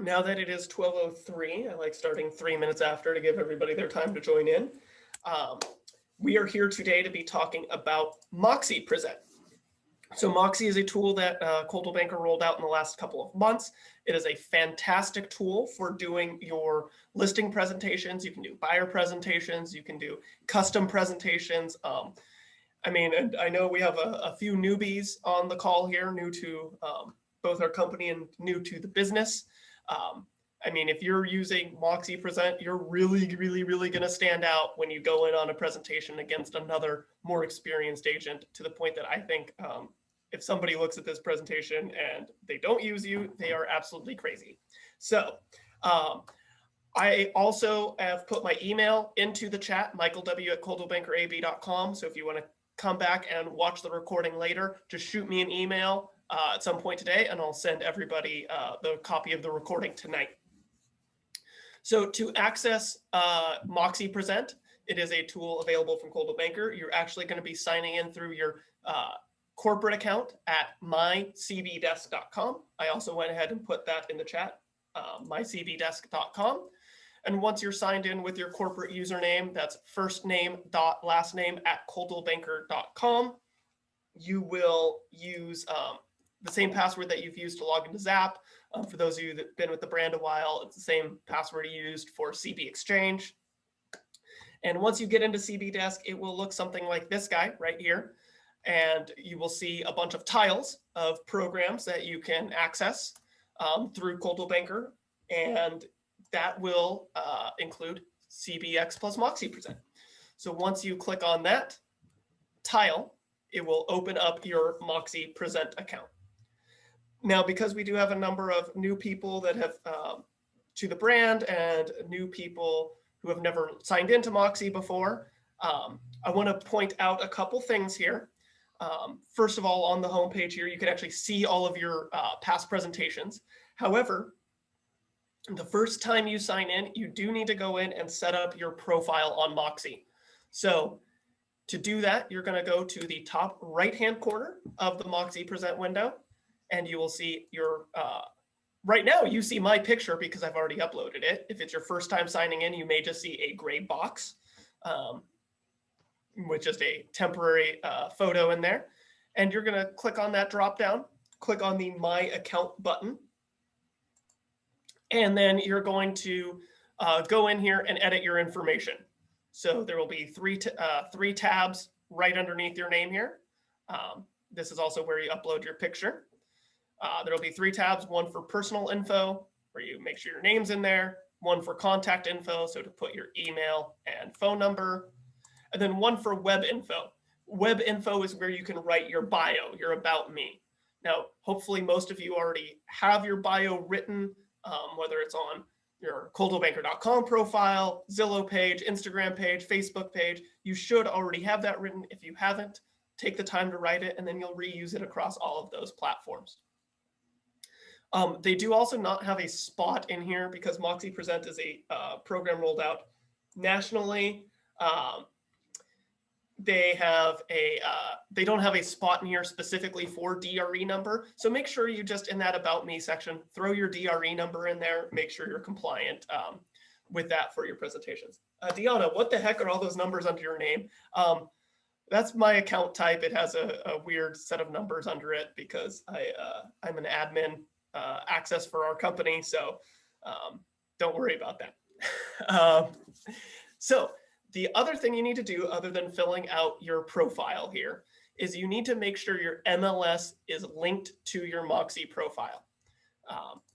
Now that it is 12:03, I like starting 3 minutes after to give everybody their time to join in. Um, we are here today to be talking about Moxi Present. So Moxi is a tool that Coldwell Banker rolled out in the last couple of months. It is a fantastic tool for doing your listing presentations. You can do buyer presentations. You can do custom presentations. And I know we have a few newbies on the call here, new to both our company and new to the business. If you're using Moxi Present, you're really, really, really going to stand out when you go in on a presentation against another more experienced agent, to the point that I think if somebody looks at this presentation and they don't use you, they are absolutely crazy. So I also have put my email into the chat, michaelw@coldwellbankerab.com. So if you want to come back and watch the recording later, just shoot me an email at some point today, and I'll send everybody the copy of the recording tonight. So to access Moxi Present, it is a tool available from Coldwell Banker. You're actually going to be signing in through your corporate account at mycbdesk.com. I also went ahead and put that in the chat, mycbdesk.com. And once you're signed in with your corporate username, that's first name dot last name at coldwellbanker.com, you will use the same password that you've used to log into Zap. For those of you that have been with the brand a while, it's the same password you used for CB Exchange. And once you get into CB Desk, it will look something like this guy right here. And you will see a bunch of tiles of programs that you can access through Coldwell Banker. And that will include CBX plus Moxi Present. So once you click on that tile, it will open up your Moxi Present account. Now, because we do have a number of new people that have to the brand and new people who have never signed into Moxi before, I want to point out a couple things here. First of all, on the homepage here, you can actually see all of your past presentations. However, the first time you sign in, you do need to go in and set up your profile on Moxi. So to do that, you're going to go to the top right-hand corner of the Moxi Present window, and you will see your, right now you see my picture because I've already uploaded it. If it's your first time signing in, you may just see a gray box with just a temporary photo in there. And you're going to click on that drop down, click on the My Account button, and then you're going to go in here and edit your information. So there will be three tabs right underneath your name here. This is also where you upload your picture. There will be 3 tabs, one for personal info, where you make sure your name's in there, one for contact info, so to put your email and phone number, and then one for web info. Web info is where you can write your bio, your about me. Now, hopefully most of you already have your bio written, whether it's on your coldwellbanker.com profile, Zillow page, Instagram page, Facebook page. You should already have that written. If you haven't, take the time to write it, and then you'll reuse it across all of those platforms. They do also not have a spot in here because Moxi Present is a program rolled out nationally. They don't have a spot in here specifically for DRE number. So make sure you just, in that About Me section, throw your DRE number in there. Make sure you're compliant with that for your presentations. Deanna, what the heck are all those numbers under your name? That's my account type. It has a weird set of numbers under it because I'm an admin access for our company. So don't worry about that. So the other thing you need to do, other than filling out your profile here, is you need to make sure your MLS is linked to your Moxi profile.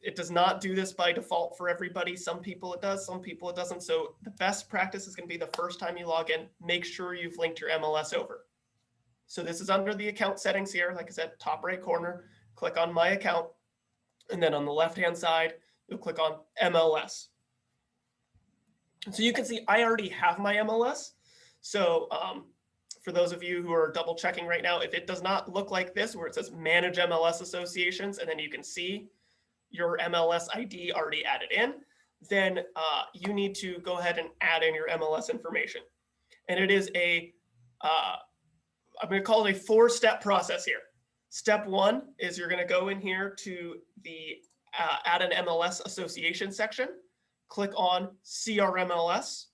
It does not do this by default for everybody. Some people it does, some people it doesn't. So the best practice is going to be the first time you log in, make sure you've linked your MLS over. So this is under the account settings here. Like I said, top right corner, click on My Account. And then on the left-hand side, you'll click on MLS. So you can see I already have my MLS. So for those of you who are double checking right now, if it does not look like this, where it says Manage MLS Associations, and then you can see your MLS ID already added in, then you need to go ahead and add in your MLS information. And it is I'm going to call it a 4-step process here. Step 1 is you're going to go in here to the add an MLS association section, click on CRMLS,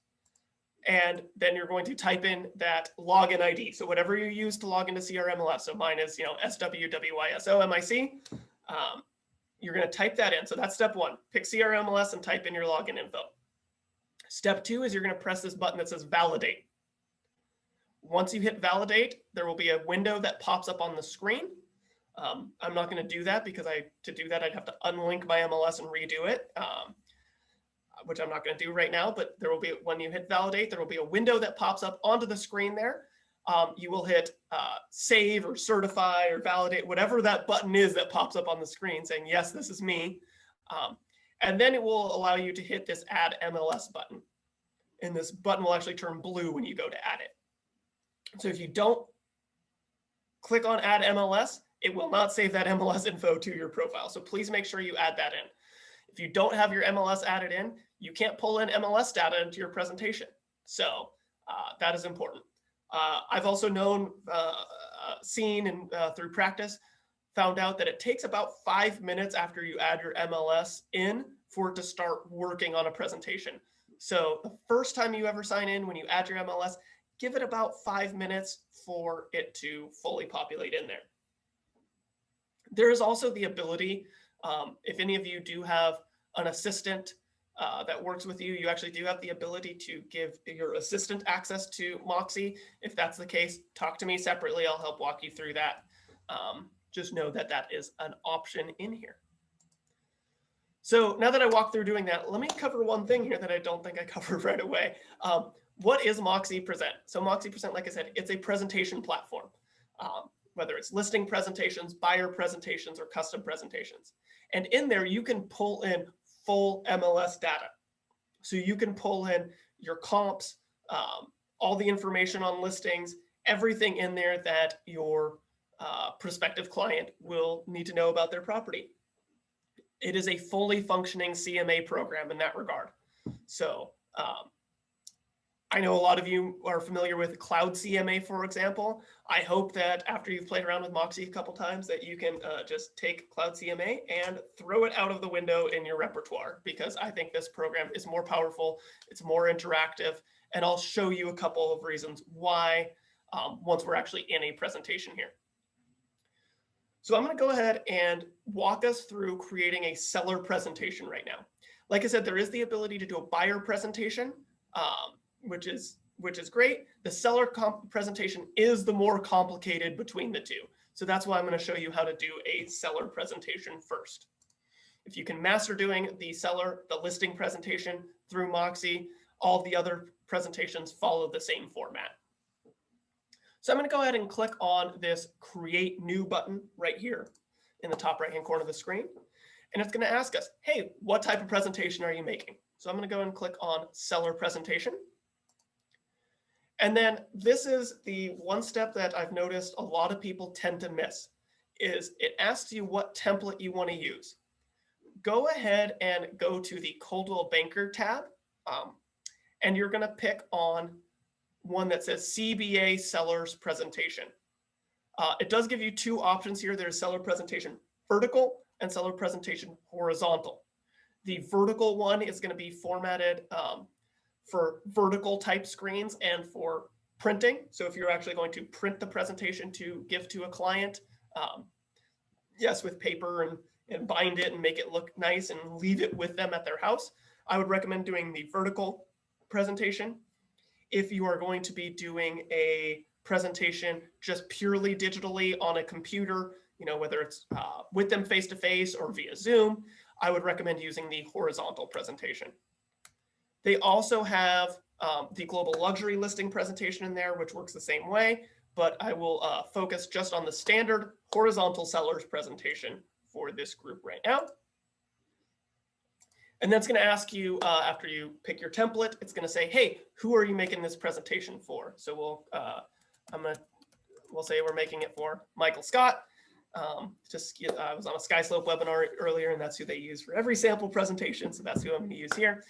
and then you're going to type in that login ID. So whatever you use to log into CRMLS, so mine is, SWWYSOMIC, you're going to type that in. So that's step one. Pick CRMLS and type in your login info. Step two is you're going to press this button that says validate. Once you hit validate, there will be a window that pops up on the screen. I'm not going to do that because to do that, I'd have to unlink my MLS and redo it, which I'm not going to do right now. But there will be, when you hit validate, there will be a window that pops up onto the screen there. You will hit save or certify or validate, whatever that button is that pops up on the screen saying, yes, this is me. And then it will allow you to hit this add MLS button. And this button will actually turn blue when you go to add it. So if you don't click on add MLS, it will not save that MLS info to your profile. So please make sure you add that in. If you don't have your MLS added in, you can't pull in MLS data into your presentation. So that is important. I've also seen and through practice, found out that it takes about 5 minutes after you add your MLS in for it to start working on a presentation. So the first time you ever sign in, when you add your MLS, give it about 5 minutes for it to fully populate in there. There is also the ability, if any of you do have an assistant that works with you, you actually do have the ability to give your assistant access to Moxi. If that's the case, talk to me separately. I'll help walk you through that. Just know that that is an option in here. So now that I walked through doing that, let me cover one thing here that I don't think I covered right away. What is Moxi Present? So Moxi Present, like I said, it's a presentation platform. Whether it's listing presentations, buyer presentations, or custom presentations. And in there, you can pull in full MLS data. So you can pull in your comps, all the information on listings, everything in there that your prospective client will need to know about their property. It is a fully functioning CMA program in that regard. So I know a lot of you are familiar with Cloud CMA, for example. I hope that after you've played around with Moxi a couple times that you can just take Cloud CMA and throw it out of the window in your repertoire, because I think this program is more powerful, it's more interactive, and I'll show you a couple of reasons why once we're actually in a presentation here. So I'm going to go ahead and walk us through creating a seller presentation right now. Like I said, there is the ability to do a buyer presentation, which is great. The seller presentation is the more complicated between the two. So that's why I'm going to show you how to do a seller presentation first. If you can master doing the listing presentation through Moxi, all of the other presentations follow the same format. So I'm going to go ahead and click on this Create New button right here in the top right-hand corner of the screen. And it's going to ask us, hey, what type of presentation are you making? So I'm going to go and click on Seller Presentation. And then this is the one step that I've noticed a lot of people tend to miss, is it asks you what template you want to use. Go ahead and go to the Coldwell Banker tab, and you're going to pick on one that says CBA Sellers Presentation. It does give you two options here. There's Seller Presentation Vertical and Seller Presentation Horizontal. The vertical one is going to be formatted for vertical type screens and for printing. So if you're actually going to print the presentation to give to a client, yes, with paper and bind it and make it look nice and leave it with them at their house, I would recommend doing the vertical presentation. If you are going to be doing a presentation just purely digitally on a computer, whether it's with them face-to-face or via Zoom, I would recommend using the horizontal presentation. They also have the global luxury listing presentation in there, which works the same way, but I will focus just on the standard horizontal sellers presentation for this group right now. And that's going to ask you, after you pick your template, it's going to say, hey, who are you making this presentation for? So we'll say we're making it for Michael Scott. I was on a SkySlope webinar earlier, and that's who they use for every sample presentation. So that's who I'm going to use here.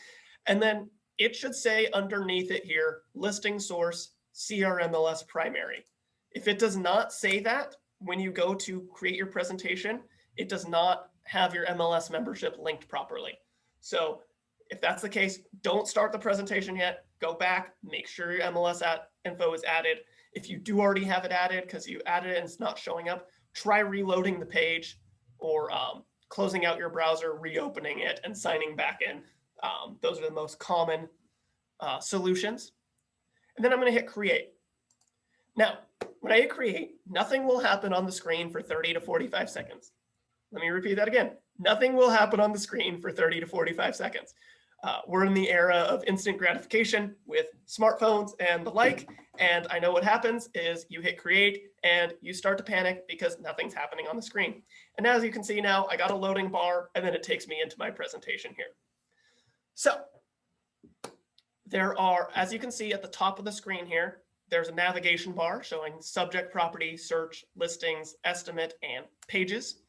And then it should say underneath it here, listing source, CRMLS primary. If it does not say that, when you go to create your presentation, it does not have your MLS membership linked properly. So if that's the case, don't start the presentation yet. Go back, make sure your MLS info is added. If you do already have it added because you added it and it's not showing up, try reloading the page or closing out your browser, reopening it, and signing back in. Those are the most common solutions. And then I'm going to hit create. Now, when I hit create, nothing will happen on the screen for 30 to 45 seconds. Let me repeat that again. Nothing will happen on the screen for 30 to 45 seconds. We're in the era of instant gratification with smartphones and the like. And I know what happens is you hit create and you start to panic because nothing's happening on the screen. And as you can see now, I got a loading bar and then it takes me into my presentation here. So there are, as you can see at the top of the screen here, there's a navigation bar showing subject, property, search, listings, estimate, and pages.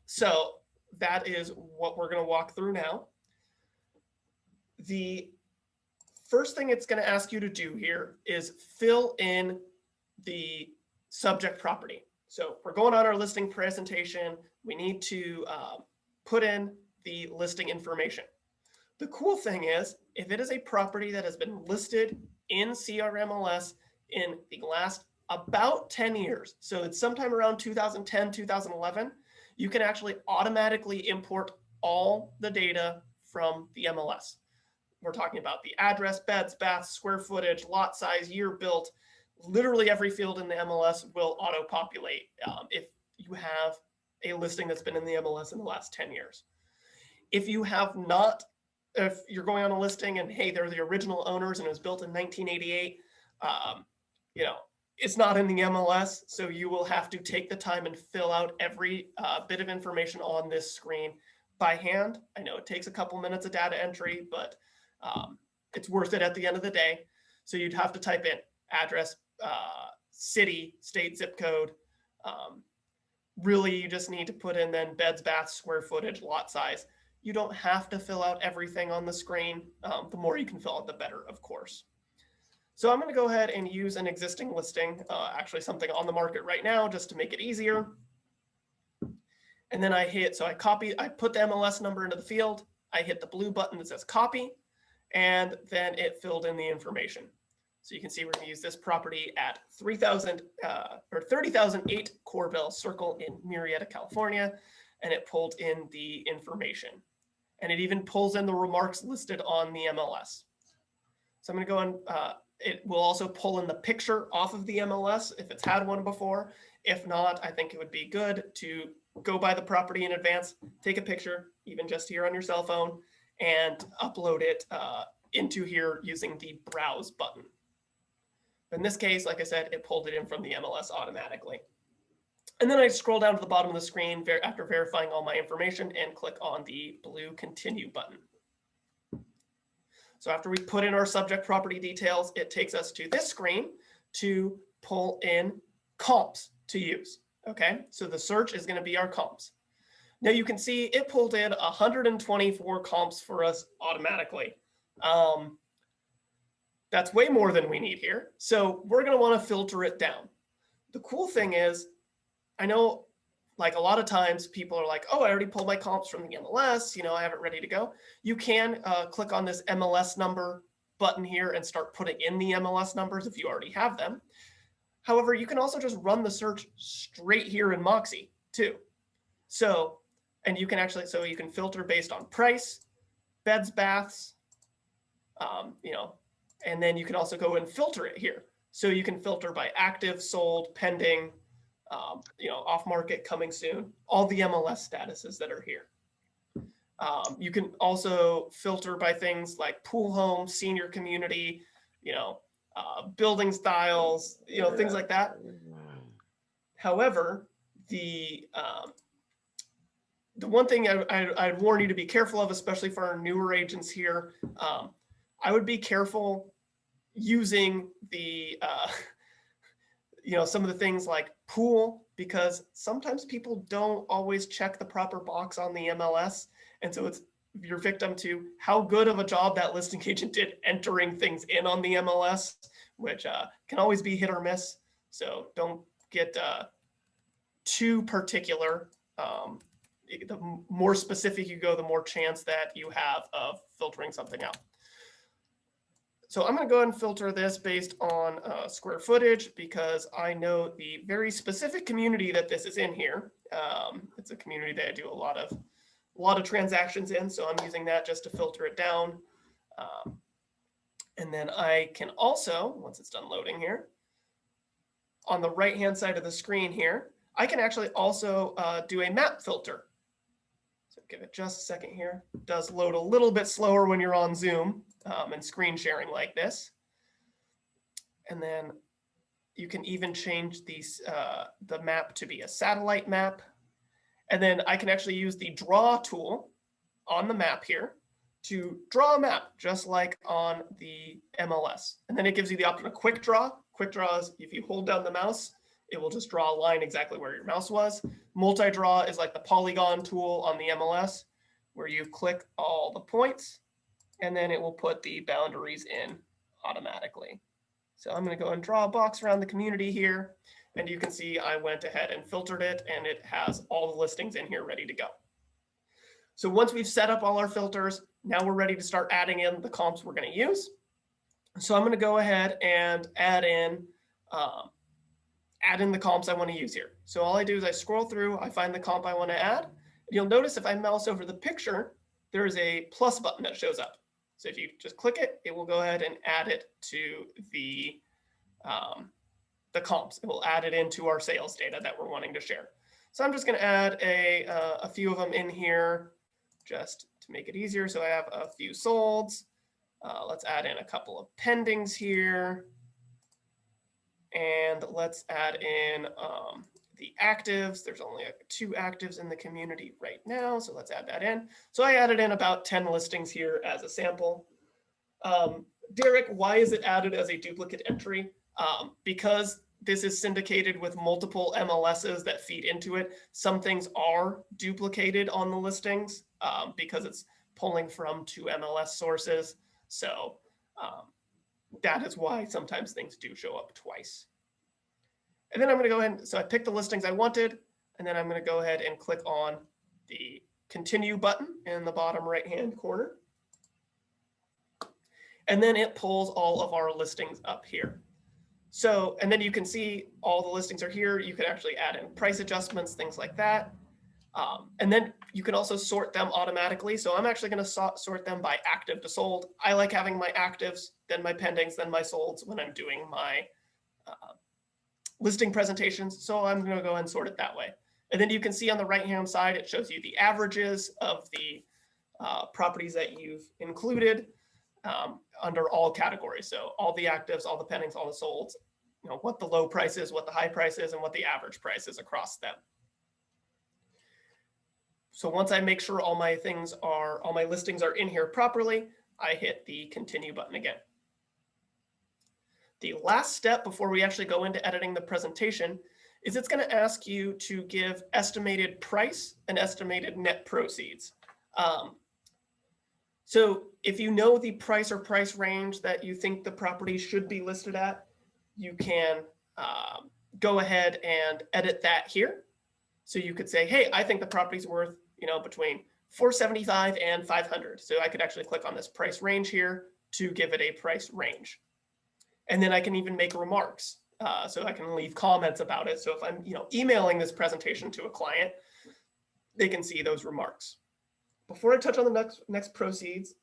So that is what we're going to walk through now. The first thing it's going to ask you to do here is fill in the subject property. So we're going on our listing presentation. We need to put in the listing information. The cool thing is, if it is a property that has been listed in CRMLS in the last about 10 years, so it's sometime around 2010, 2011, you can actually automatically import all the data from the MLS. We're talking about the address, beds, baths, square footage, lot size, year built. Literally every field in the MLS will auto-populate if you have a listing that's been in the MLS in the last 10 years. If you have not, if you're going on a listing and hey, they're the original owners and it was built in 1988, it's not in the MLS, so you will have to take the time and fill out every bit of information on this screen by hand. I know it takes a couple minutes of data entry, but it's worth it at the end of the day. So you'd have to type in address, city, state, zip code. Really, you just need to put in then beds, baths, square footage, lot size. You don't have to fill out everything on the screen. The more you can fill out, the better, of course. So I'm going to go ahead and use an existing listing, actually something on the market right now, just to make it easier. And then I put the MLS number into the field. I hit the blue button that says copy, and then it filled in the information. So you can see we're going to use this property at 30,008 Corbell Circle in Murrieta, California, and it pulled in the information. And it even pulls in the remarks listed on the MLS. So I'm going to go and it will also pull in the picture off of the MLS if it's had one before. If not, I think it would be good to go by the property in advance, take a picture, even just here on your cell phone, and upload it into here using the browse button. In this case, like I said, it pulled it in from the MLS automatically. And then I scroll down to the bottom of the screen after verifying all my information and click on the blue continue button. So after we put in our subject property details, it takes us to this screen to pull in comps to use. Okay, so the search is going to be our comps. Now you can see it pulled in 124 comps for us automatically. That's way more than we need here. So we're going to want to filter it down. The cool thing is, I know like a lot of times people are like, oh, I already pulled my comps from the MLS, I have it ready to go. You can click on this MLS number button here and start putting in the MLS numbers if you already have them. However, you can also just run the search straight here in Moxi too. So, and you can actually, so you can filter based on price, beds, baths, and then you can also go and filter it here. So you can filter by active, sold, pending, off market, coming soon, all the MLS statuses that are here. You can also filter by things like pool home, senior community, building styles, things like that. However, the one thing I'd warn you to be careful of, especially for our newer agents here, I would be careful using the some of the things like pool, because sometimes people don't always check the proper box on the MLS. And so you're victim to how good of a job that listing agent did entering things in on the MLS, which can always be hit or miss. So don't get too particular the more specific you go, the more chance that you have of filtering something out. So I'm going to go ahead and filter this based on square footage because I know the very specific community that this is in here. It's a community that I do a lot of transactions in, so I'm using that just to filter it down. And then I can also, once it's done loading here, on the right-hand side of the screen here, I can actually also do a map filter. So give it just a second here. It does load a little bit slower when you're on Zoom and screen sharing like this. And then you can even change these, the map to be a satellite map. And then I can actually use the draw tool on the map here to draw a map, just like on the MLS. And then it gives you the option of quick draw. Quick draw is if you hold down the mouse, it will just draw a line exactly where your mouse was. Multi-draw is like the polygon tool on the MLS, where you click all the points, and then it will put the boundaries in automatically. So I'm going to go and draw a box around the community here, and you can see I went ahead and filtered it, and it has all the listings in here ready to go. So once we've set up all our filters, now we're ready to start adding in the comps we're going to use. So I'm going to go ahead and add in the comps I want to use here. So all I do is I scroll through, I find the comp I want to add. And you'll notice if I mouse over the picture, there is a plus button that shows up. So if you just click it, it will go ahead and add it to the comps. It will add it into our sales data that we're wanting to share. So I'm just going to add a few of them in here just to make it easier. So I have a few solds. Let's add in a couple of pendings here. And let's add in the actives. There's only 2 actives in the community right now, so let's add that in. So I added in about 10 listings here as a sample. Derek, why is it added as a duplicate entry? Because this is syndicated with multiple MLSs that feed into it. Some things are duplicated on the listings because it's pulling from 2 MLS sources. So that is why sometimes things do show up twice. And then I'm going to go ahead, so I picked the listings I wanted, and then I'm going to go ahead and click on the continue button in the bottom right-hand corner. And then it pulls all of our listings up here. So, and then you can see all the listings are here. You can actually add in price adjustments, things like that. And then you can also sort them automatically. So I'm actually going to sort them by active to sold. I like having my actives, then my pendings, then my solds when I'm doing my listing presentations. So I'm going to go and sort it that way. And then you can see on the right-hand side, it shows you the averages of the properties that you've included under all categories. So all the actives, all the pendings, all the solds, you know, what the low price is, what the high price is, and what the average price is across them. So once I make sure all my listings are in here properly, I hit the continue button again. The last step before we actually go into editing the presentation is it's going to ask you to give estimated price and estimated net proceeds. So if you know the price or price range that you think the property should be listed at, you can go ahead and edit that here. So you could say, hey, I think the property's worth, you know, between $475 and $500. So I could actually click on this price range here to give it a price range. And then I can even make remarks. So I can leave comments about it. So if I'm, you know, emailing this presentation to a client, they can see those remarks. Before I touch on the net proceeds,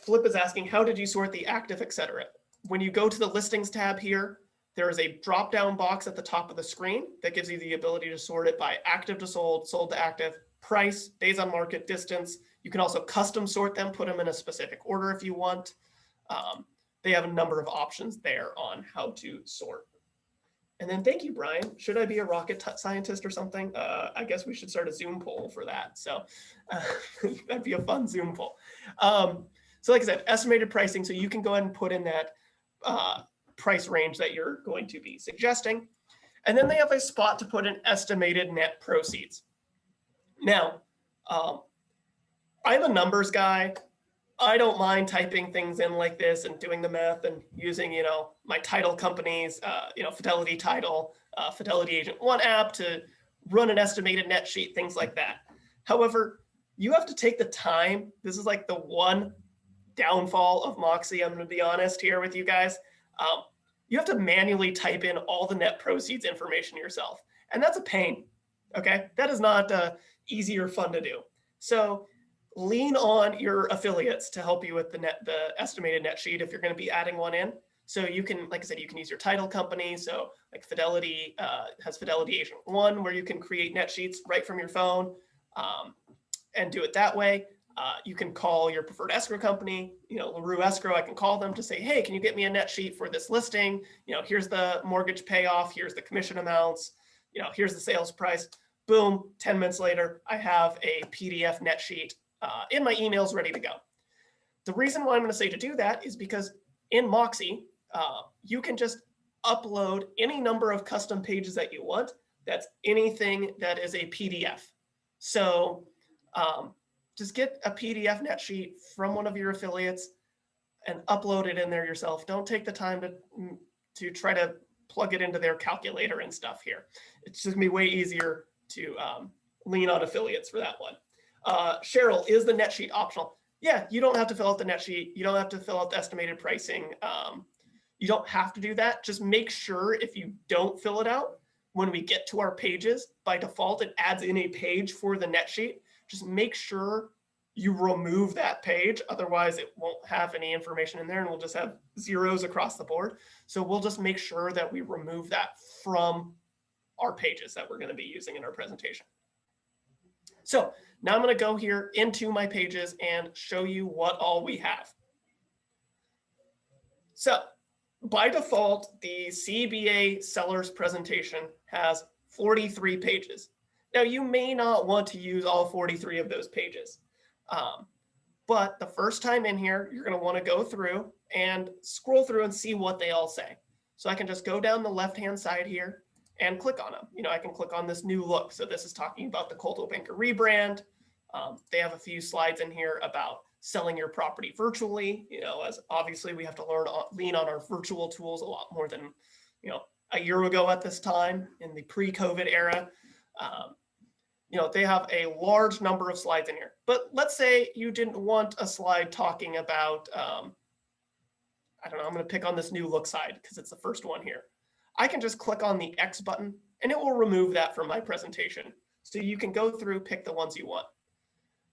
Flip is asking, how did you sort the active, et cetera? When you go to the listings tab here, there is a drop-down box at the top of the screen that gives you the ability to sort it by active to sold, sold to active, price, days on market, distance. You can also custom sort them, put them in a specific order if you want. They have a number of options there on how to sort. And then thank you, Brian. Should I be a rocket scientist or something? I guess we should start a Zoom poll for that. So that'd be a fun Zoom poll. So like I said, estimated pricing. So you can go ahead and put in that price range that you're going to be suggesting. And then they have a spot to put in estimated net proceeds. Now, I'm a numbers guy. I don't mind typing things in like this and doing the math and using, you know, my title companies, you know, Fidelity Title, Fidelity Agent 1 app to run an estimated net sheet, things like that. However, you have to take the time. This is like the one downfall of Moxi. I'm going to be honest here with you guys. You have to manually type in all the net proceeds information yourself. And that's a pain. Okay. That is not easy or fun to do. So lean on your affiliates to help you with the estimated net sheet if you're going to be adding one in. So you can, like I said, you can use your title company. So like Fidelity has Fidelity Agent 1 where you can create net sheets right from your phone and do it that way. You can call your preferred escrow company, LaRue Escrow. I can call them to say, hey, can you get me a net sheet for this listing? Here's the mortgage payoff. Here's the commission amounts. Here's the sales price. Boom, 10 minutes later, I have a PDF net sheet in my emails ready to go. The reason why I'm going to say to do that is because in Moxi, you can just upload any number of custom pages that you want. That's anything that is a PDF. So just get a PDF net sheet from one of your affiliates and upload it in there yourself. Don't take the time to try to plug it into their calculator and stuff here. It's just gonna be way easier to lean on affiliates for that one. Cheryl, is the net sheet optional? Yeah, you don't have to fill out the net sheet. You don't have to fill out the estimated pricing. You don't have to do that. Just make sure if you don't fill it out, when we get to our pages, by default, it adds in a page for the net sheet. Just make sure you remove that page. Otherwise, it won't have any information in there and we'll just have zeros across the board. So we'll just make sure that we remove that from our pages that we're going to be using in our presentation. So now I'm going to go here into my pages and show you what all we have. So by default, the CBA seller's presentation has 43 pages. Now, you may not want to use all 43 of those pages, but the first time in here, you're going to want to go through and scroll through and see what they all say. So I can just go down the left-hand side here and click on them. I can click on this new look. So this is talking about the Coldwell Banker rebrand. They have a few slides in here about selling your property virtually. As obviously we have to lean on our virtual tools a lot more than, a year ago at this time in the pre-COVID era. They have a large number of slides in here, but let's say you didn't want a slide talking about, I don't know, I'm going to pick on this new look side because it's the first one here. I can just click on the X button and it will remove that from my presentation. So you can go through, pick the ones you want.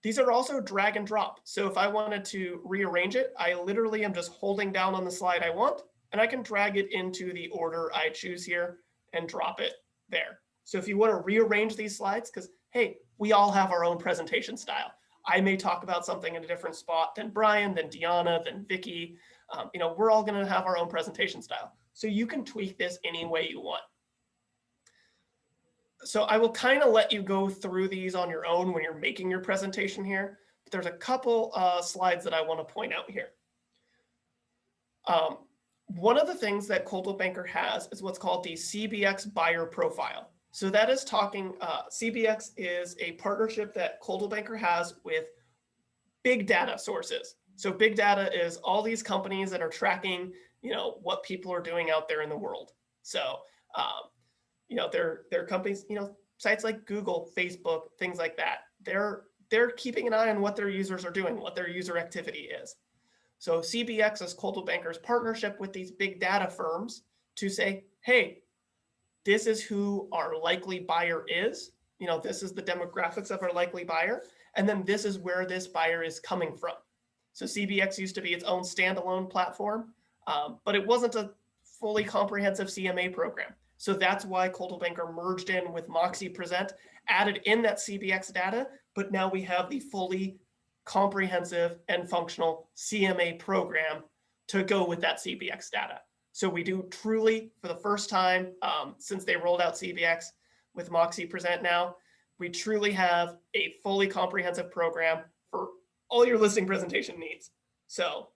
These are also drag and drop. So if I wanted to rearrange it, I literally am just holding down on the slide I want, and I can drag it into the order I choose here and drop it there. So if you want to rearrange these slides, because hey, we all have our own presentation style. I may talk about something in a different spot than Brian, than Deanna, than Vicky. We're all going to have our own presentation style. So you can tweak this any way you want. So I will kind of let you go through these on your own when you're making your presentation here. But there's a couple slides that I want to point out here. One of the things that Coldwell Banker has is what's called the CBX buyer profile. So that is talking, CBX is a partnership that Coldwell Banker has with big data sources. So big data is all these companies that are tracking, what people are doing out there in the world. So, they're companies, sites like Google, Facebook, things like that. They're keeping an eye on what their users are doing, what their user activity is. So CBX is Coldwell Banker's partnership with these big data firms to say, hey, this is who our likely buyer is. This is the demographics of our likely buyer. And then this is where this buyer is coming from. So CBX used to be its own standalone platform, but it wasn't a fully comprehensive CMA program. So that's why Coldwell Banker merged in with Moxi Present, added in that CBX data, but now we have the fully comprehensive and functional CMA program to go with that CBX data. So we do truly, for the first time since they rolled out CBX with Moxi Present now, we truly have a fully comprehensive program for all your listing presentation needs. So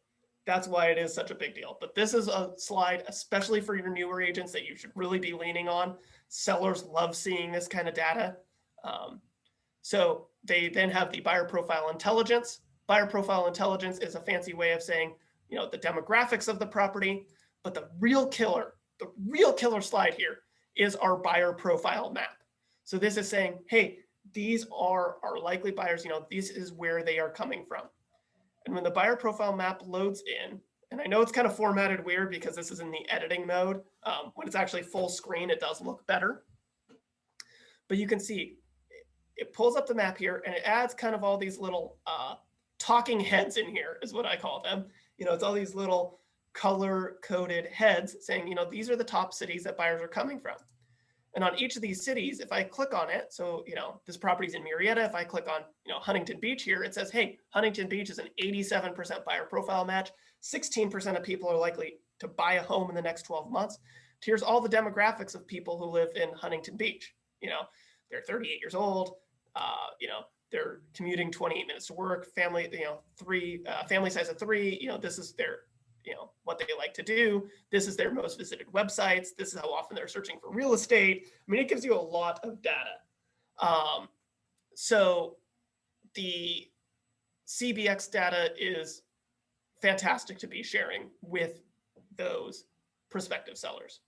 that's why it is such a big deal. But this is a slide, especially for your newer agents, that you should really be leaning on. Sellers love seeing this kind of data. So they then have the buyer profile intelligence. Buyer profile intelligence is a fancy way of saying, the demographics of the property. But the real killer slide here is our buyer profile map. So this is saying, hey, these are our likely buyers, this is where they are coming from. And when the buyer profile map loads in, and I know it's kind of formatted weird because this is in the editing mode. When it's actually full screen, it does look better. But you can see it pulls up the map here and it adds kind of all these little talking heads in here is what I call them. It's all these little color-coded heads saying, these are the top cities that buyers are coming from. And on each of these cities, if I click on it, so, this property's in Murrieta, if I click on, Huntington Beach here, it says, hey, Huntington Beach is an 87% buyer profile match. 16% of people are likely to buy a home in the next 12 months. Here's all the demographics of people who live in Huntington Beach. They're 38 years old, they're commuting 28 minutes to work, family, family size of 3, this is their, what they like to do. This is their most visited websites. This is how often they're searching for real estate. I mean, it gives you a lot of data. So the CBX data is fantastic to be sharing with those prospective sellers.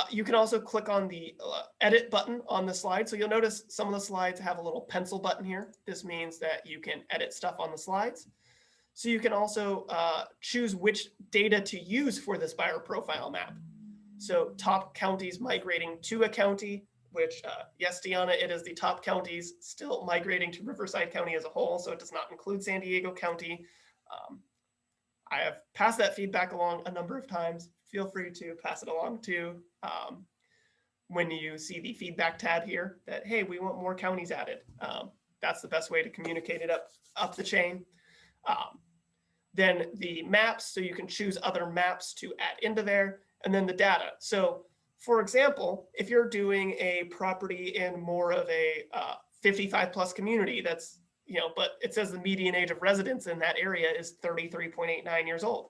You can also click on the edit button on the slide. So you'll notice some of the slides have a little pencil button here. This means that you can edit stuff on the slides. So you can also choose which data to use for this buyer profile map. So top counties migrating to a county, which yes, Deanna, it is the top counties still migrating to Riverside County as a whole. So it does not include San Diego County. I have passed that feedback along a number of times. Feel free to pass it along too. When you see the feedback tab here that, hey, we want more counties added. That's the best way to communicate it up the chain. Then the maps, so you can choose other maps to add into there, and then the data. So for example, if you're doing a property in more of a 55 plus community, that's, but it says the median age of residents in that area is 33.89 years old,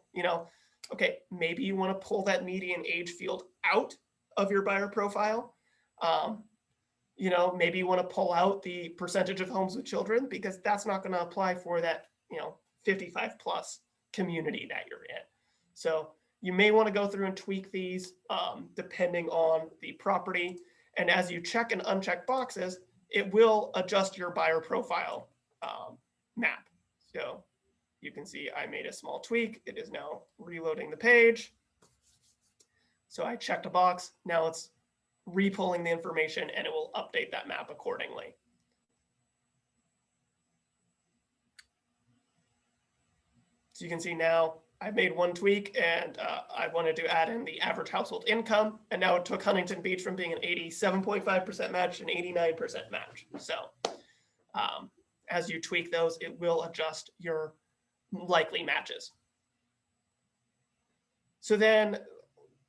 okay, maybe you want to pull that median age field out of your buyer profile. Maybe you want to pull out the percentage of homes with children because that's not going to apply for that, 55 plus community that you're in. So you may want to go through and tweak these depending on the property. And as you check and uncheck boxes, it will adjust your buyer profile map. So you can see I made a small tweak. It is now reloading the page. So I checked a box. Now it's re-pulling the information and it will update that map accordingly. So you can see now I made one tweak and I wanted to add in the average household income. And now it took Huntington Beach from being an 87.5% match to an 89% match. So as you tweak those, it will adjust your likely matches. So then,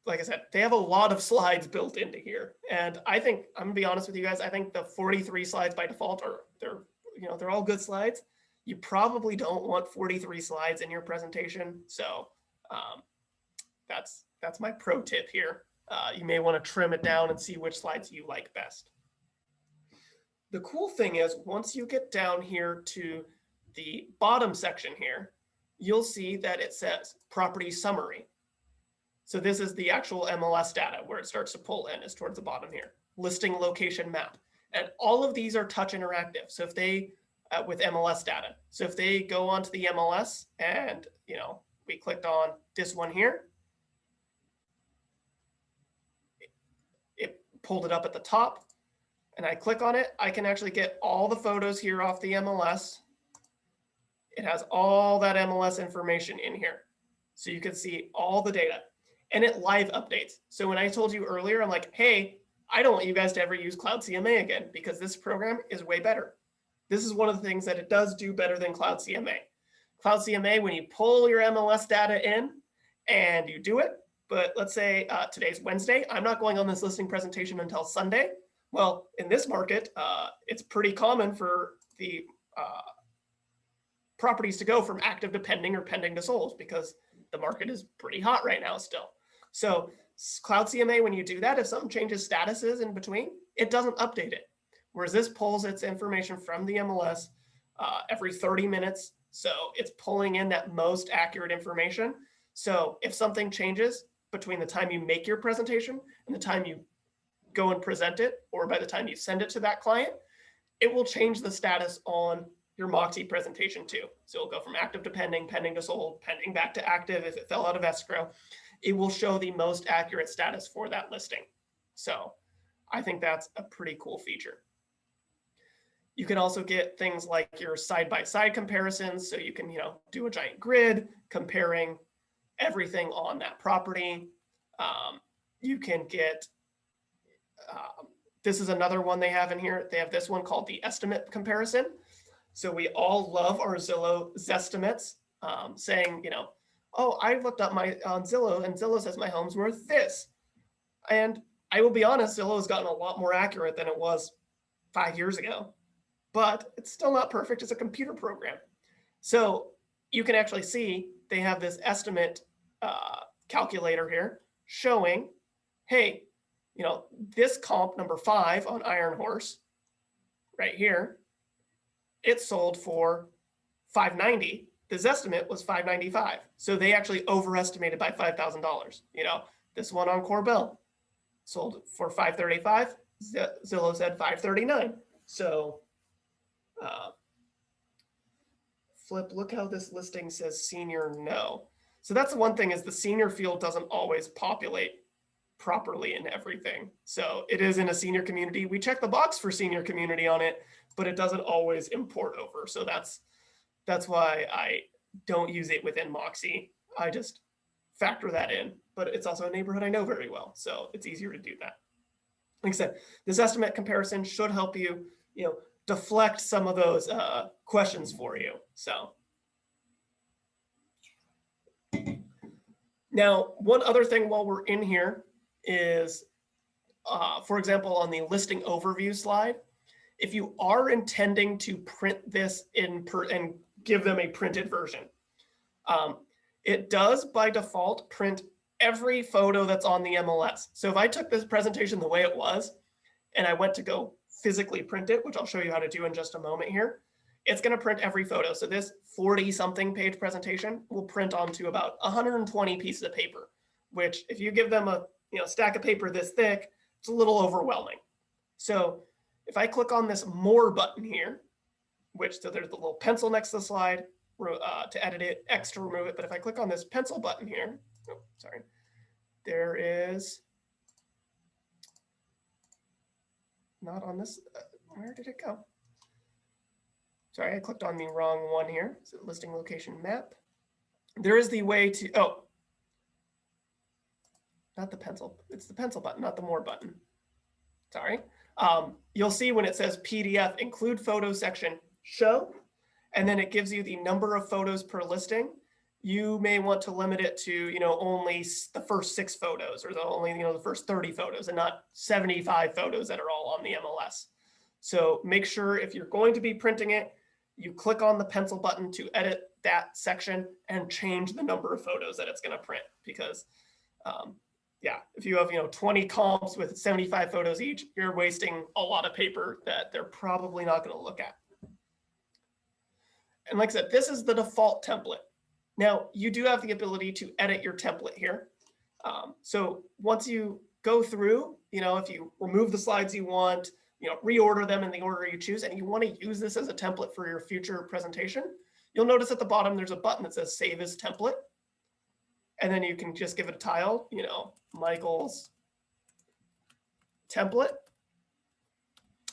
like I said, they have a lot of slides built into here. And I think, I'm gonna be honest with you guys, I think the 43 slides by default they're all good slides. You probably don't want 43 slides in your presentation. So that's my pro tip here. You may want to trim it down and see which slides you like best. The cool thing is once you get down here to the bottom section here, you'll see that it says property summary. So this is the actual MLS data where it starts to pull in, is towards the bottom here. Listing location map. And all of these are touch interactive. So if they, with MLS data. So if they go onto the MLS and, we clicked on this one here, it pulled it up at the top and I click on it, I can actually get all the photos here off the MLS. It has all that MLS information in here. So you can see all the data and it live updates. So when I told you earlier, I'm like, hey, I don't want you guys to ever use Cloud CMA again because this program is way better. This is one of the things that it does do better than Cloud CMA. Cloud CMA, when you pull your MLS data in and you do it, but let's say today's Wednesday, I'm not going on this listing presentation until Sunday. Well, in this market, it's pretty common for the properties to go from active to pending or pending to sold because the market is pretty hot right now still. So Cloud CMA, when you do that, if something changes statuses in between, it doesn't update it. Whereas this pulls its information from the MLS every 30 minutes. So it's pulling in that most accurate information. So if something changes between the time you make your presentation and the time you go and present it, or by the time you send it to that client, it will change the status on your Moxi presentation too. So it'll go from active to pending, pending to sold, pending back to active if it fell out of escrow. It will show the most accurate status for that listing. So I think that's a pretty cool feature. You can also get things like your side-by-side comparisons. So you can, do a giant grid comparing everything on that property. You can get, this is another one they have in here. They have this one called the estimate comparison. So we all love our Zillow Zestimates, saying, oh, I looked up on Zillow and Zillow says my home's worth this. And I will be honest, Zillow has gotten a lot more accurate than it was 5 years ago, but it's still not perfect as a computer program. So you can actually see they have this estimate calculator here showing, hey, this comp number 5 on Iron Horse right here, it sold for $590. The Zestimate was $595. So they actually overestimated by $5,000. This one on Corbell sold for $535. Zillow said $539. So Flip, look how this listing says senior no. So that's the one thing, is the senior field doesn't always populate properly in everything. So it is in a senior community. We check the box for senior community on it, but it doesn't always import over. So that's why I don't use it within Moxi. I just factor that in, but it's also a neighborhood I know very well. So it's easier to do that. Like I said, this estimate comparison should help you, deflect some of those questions for you. So now, one other thing while we're in here is, for example, on the listing overview slide, if you are intending to print this and give them a printed version, it does by default print every photo that's on the MLS. So if I took this presentation the way it was and I went to go physically print it, which I'll show you how to do in just a moment here, it's going to print every photo. So this 40-something page presentation will print onto about 120 pieces of paper, which if you give them a stack of paper this thick, it's a little overwhelming. So if I click on this More button here, so there's the little pencil next to the slide to edit it, X to remove it. But if I click on this pencil button here, there is, not on this, where did it go? Sorry, I clicked on the wrong one here. So listing location map. There is the way to, not the pencil. It's the pencil button, not the More button. Sorry. You'll see when it says PDF, include photo section, show, and then it gives you the number of photos per listing. You may want to limit it to, only the first 6 photos, or the first 30 photos, and not 75 photos that are all on the MLS. So make sure if you're going to be printing it, you click on the pencil button to edit that section and change the number of photos that it's going to print. Because, if you have 20 comps with 75 photos each, you're wasting a lot of paper that they're probably not going to look at. And like I said, this is the default template. Now, you do have the ability to edit your template here. So once you go through, if you remove the slides you want, reorder them in the order you choose, and you want to use this as a template for your future presentation, you'll notice at the bottom there's a button that says Save as Template. And then you can just give it a title, Michael's template.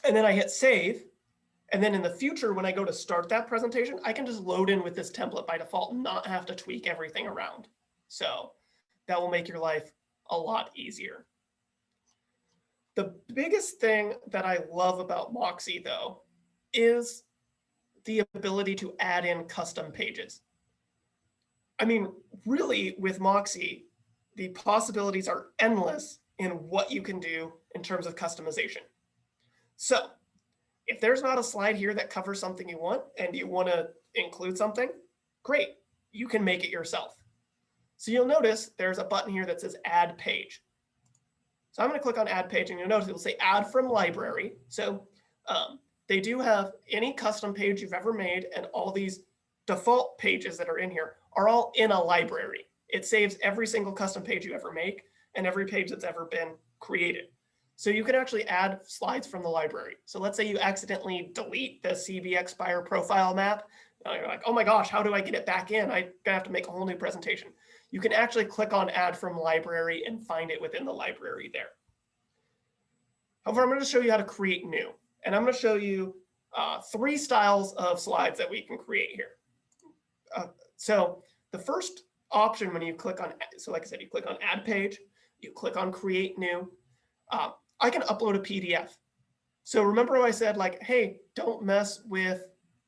And then I hit Save. And then in the future, when I go to start that presentation, I can just load in with this template by default and not have to tweak everything around. So that will make your life a lot easier. The biggest thing that I love about Moxi, though, is the ability to add in custom pages. I mean, really, with Moxi, the possibilities are endless in what you can do in terms of customization. So if there's not a slide here that covers something you want and you want to include something, great, you can make it yourself. So you'll notice there's a button here that says Add Page. So I'm going to click on Add Page, and you'll notice it will say Add from Library. So they do have any custom page you've ever made, and all these default pages that are in here are all in a library. It saves every single custom page you ever make and every page that's ever been created. So you can actually add slides from the library. So let's say you accidentally delete the CB Expire profile map. Now you're like, oh my gosh, how do I get it back in? I'm gonna have to make a whole new presentation. You can actually click on add from library and find it within the library there. However, I'm going to show you how to create new. And I'm going to show you 3 styles of slides that we can create here. So the first option when you click on, so like I said, you click on add page, you click on create new. I can upload a PDF. So remember how I said like, hey, don't mess with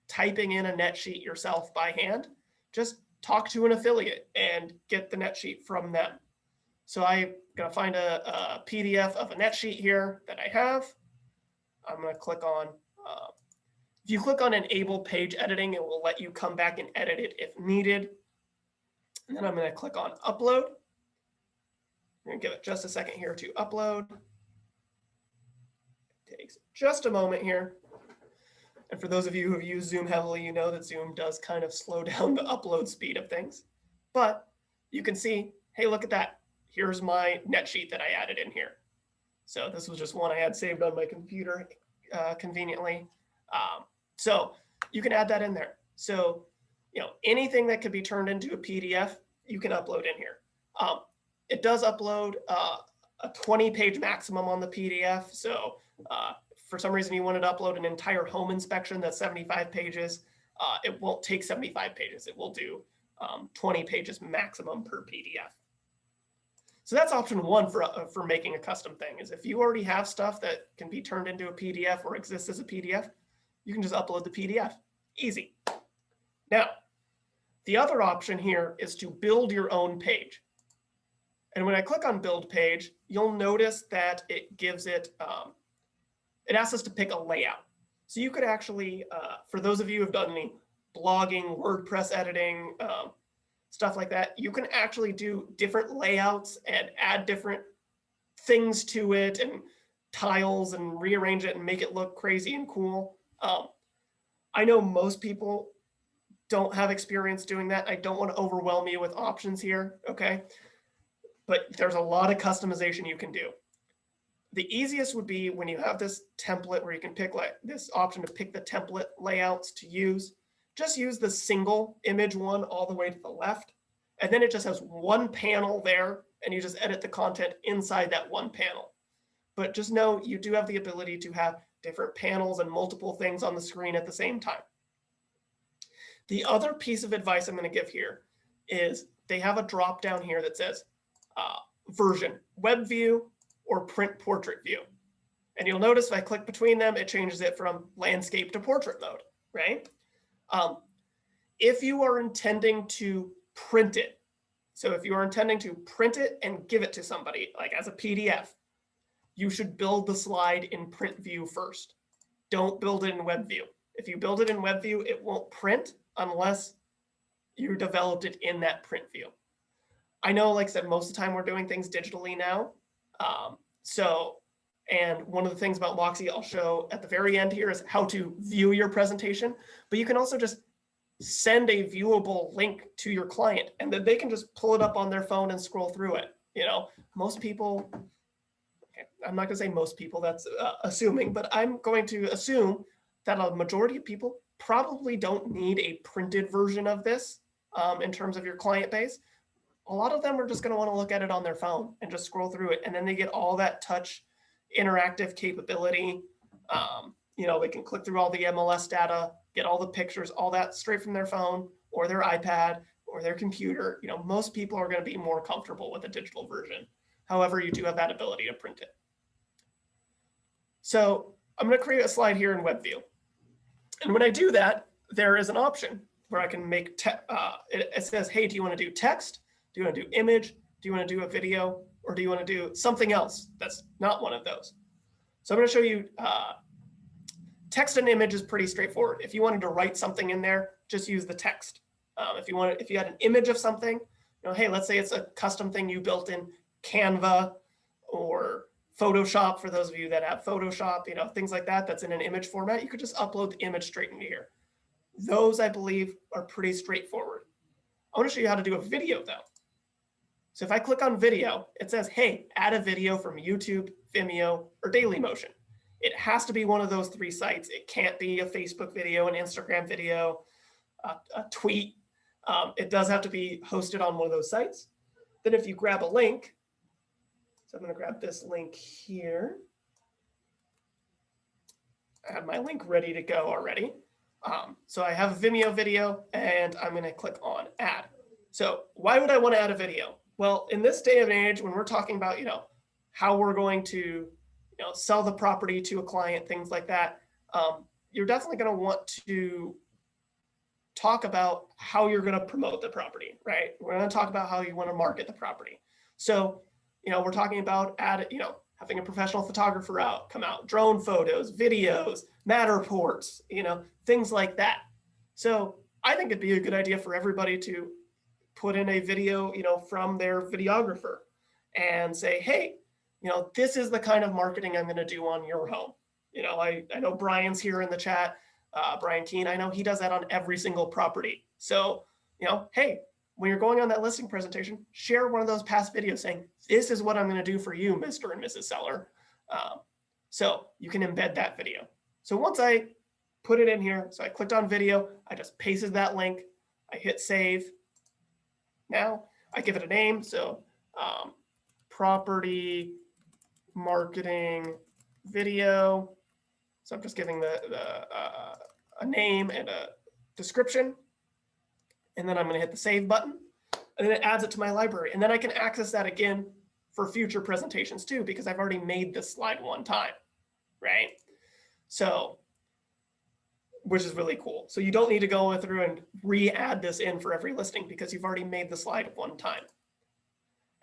typing in a net sheet yourself by hand. Just talk to an affiliate and get the net sheet from them. So I'm going to find a PDF of a net sheet here that I have. I'm going to click on, if you click on enable page editing, it will let you come back and edit it if needed. And then I'm going to click on upload. I'm going to give it just a second here to upload. It takes just a moment here. And for those of you who have used Zoom heavily, you know that Zoom does kind of slow down the upload speed of things. But you can see, hey, look at that. Here's my net sheet that I added in here. So this was just one I had saved on my computer conveniently. So you can add that in there. So, you know, anything that could be turned into a PDF, you can upload in here. It does upload a 20-page maximum on the PDF. So for some reason you wanted to upload an entire home inspection that's 75 pages, it won't take 75 pages. It will do 20 pages maximum per PDF. So that's option 1 for making a custom thing, is if you already have stuff that can be turned into a PDF or exists as a PDF, you can just upload the PDF. Easy. Now, the other option here is to build your own page. And when I click on build page, you'll notice that it gives it, it asks us to pick a layout. So you could actually, for those of you who have done any blogging, WordPress editing, stuff like that, you can actually do different layouts and add different things to it and tiles and rearrange it and make it look crazy and cool. I know most people don't have experience doing that. I don't want to overwhelm you with options here, okay? But there's a lot of customization you can do. The easiest would be when you have this template where you can pick like this option to pick the template layouts to use. Just use the single image one all the way to the left. And then it just has one panel there and you just edit the content inside that one panel. But just know you do have the ability to have different panels and multiple things on the screen at the same time. The other piece of advice I'm going to give here is they have a drop down here that says version, web view or print portrait view. And you'll notice if I click between them, it changes it from landscape to portrait mode, right? If you are intending to print it, so if you are intending to print it and give it to somebody, like as a PDF, you should build the slide in print view first. Don't build it in web view. If you build it in web view, it won't print unless you developed it in that print view. I know, like I said, most of the time we're doing things digitally now. And one of the things about Moxi I'll show at the very end here is how to view your presentation, but you can also just send a viewable link to your client and then they can just pull it up on their phone and scroll through it. You know, most people, okay, I'm not gonna say most people, that's assuming, but I'm going to assume that a majority of people probably don't need a printed version of this in terms of your client base. A lot of them are just going to want to look at it on their phone and just scroll through it. And then they get all that touch interactive capability. You know, they can click through all the MLS data, get all the pictures, all that straight from their phone or their iPad or their computer. You know, most people are going to be more comfortable with a digital version. However, you do have that ability to print it. So I'm going to create a slide here in WebView. And when I do that, there is an option where I can make, it says, hey, do you want to do text? Do you want to do image? Do you want to do a video? Or do you want to do something else that's not one of those? So I'm going to show you text and image is pretty straightforward. If you wanted to write something in there, just use the text. If you had an image of something, you know, hey, let's say it's a custom thing you built in Canva or Photoshop, for those of you that have Photoshop, you know, things like that, that's in an image format, you could just upload the image straight into here. Those, I believe, are pretty straightforward. I want to show you how to do a video, though. So if I click on video, it says, hey, add a video from YouTube, Vimeo, or Dailymotion. It has to be one of those 3 sites. It can't be a Facebook video, an Instagram video, a tweet. It does have to be hosted on one of those sites. Then if you grab a link, so I'm going to grab this link here. I have my link ready to go already. So I have a Vimeo video, and I'm going to click on add. So why would I want to add a video? Well, in this day and age, when we're talking about, how we're going to, sell the property to a client, things like that, you're definitely going to want to talk about how you're going to promote the property, right? We're going to talk about how you want to market the property. So, we're talking about having a professional photographer come out, drone photos, videos, Matterports, things like that. So I think it'd be a good idea for everybody to put in a video, from their videographer and say, hey, this is the kind of marketing I'm going to do on your home. I know Brian's here in the chat, Brian Keene. I know he does that on every single property. So, hey, when you're going on that listing presentation, share one of those past videos saying, this is what I'm going to do for you, Mr. and Mrs. Seller. So you can embed that video. So once I put it in here, so I clicked on video, I just pasted that link, I hit save. Now I give it a name. So property marketing video. So I'm just giving a name and a description. And then I'm going to hit the save button, and then it adds it to my library. And then I can access that again for future presentations too, because I've already made this slide one time, right? So, which is really cool. So you don't need to go through and re-add this in for every listing because you've already made the slide one time.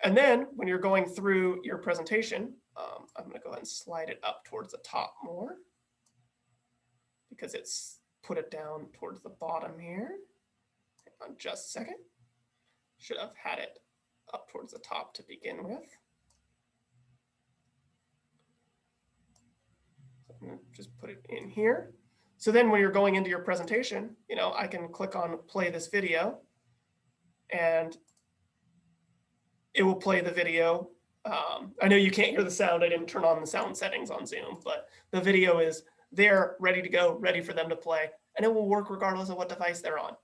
And then when you're going through your presentation, I'm going to go ahead and slide it up towards the top more because it's put it down towards the bottom here. Hang on just a second. Should have had it up towards the top to begin with. So I'm going to just put it in here. So then when you're going into your presentation, I can click on play this video and it will play the video. I know you can't hear the sound. I didn't turn on the sound settings on Zoom, but the video is there, ready to go, ready for them to play, and it will work regardless of what device they're on.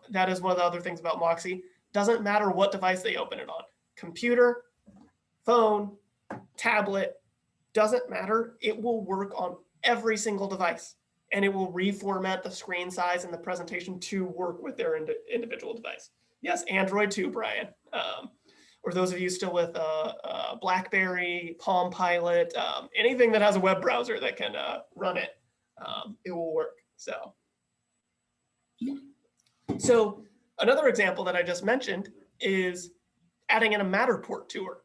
That is one of the other things about Moxi. Doesn't matter what device they open it on. Computer, phone, tablet, doesn't matter. It will work on every single device, and it will reformat the screen size and the presentation to work with their individual device. Yes, Android too, Brian. Or those of you still with BlackBerry, Palm Pilot, anything that has a web browser that can run it, it will work. So another example that I just mentioned is adding in a Matterport tour.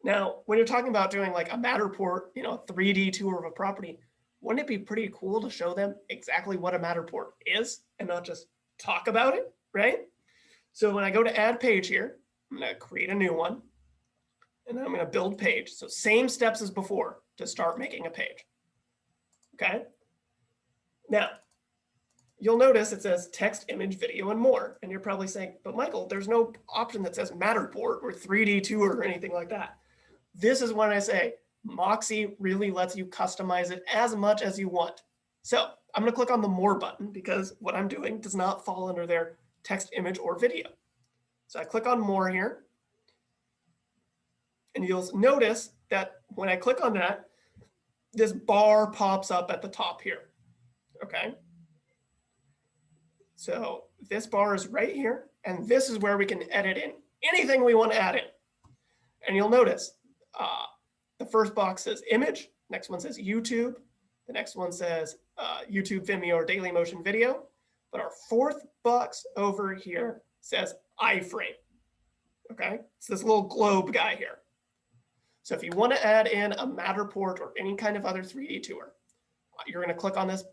Now, when you're talking about doing like a Matterport, 3D tour of a property, wouldn't it be pretty cool to show them exactly what a Matterport is and not just talk about it, right? So when I go to add page here, I'm going to create a new one, and then I'm going to build page. So same steps as before to start making a page. Okay. Now, you'll notice it says text, image, video, and more. And you're probably saying, but Michael, there's no option that says Matterport or 3D tour or anything like that. This is when I say Moxi really lets you customize it as much as you want. So I'm going to click on the more button because what I'm doing does not fall under their text, image, or video. So I click on more here, and you'll notice that when I click on that, this bar pops up at the top here, okay? So this bar is right here, and this is where we can edit in anything we want to add in. And you'll notice the first box says image, next one says YouTube, the next one says YouTube, Vimeo, or Dailymotion video, but our fourth box over here says iframe. Okay, it's this little globe guy here. So if you want to add in a Matterport or any kind of other 3D tour, you're going to click on this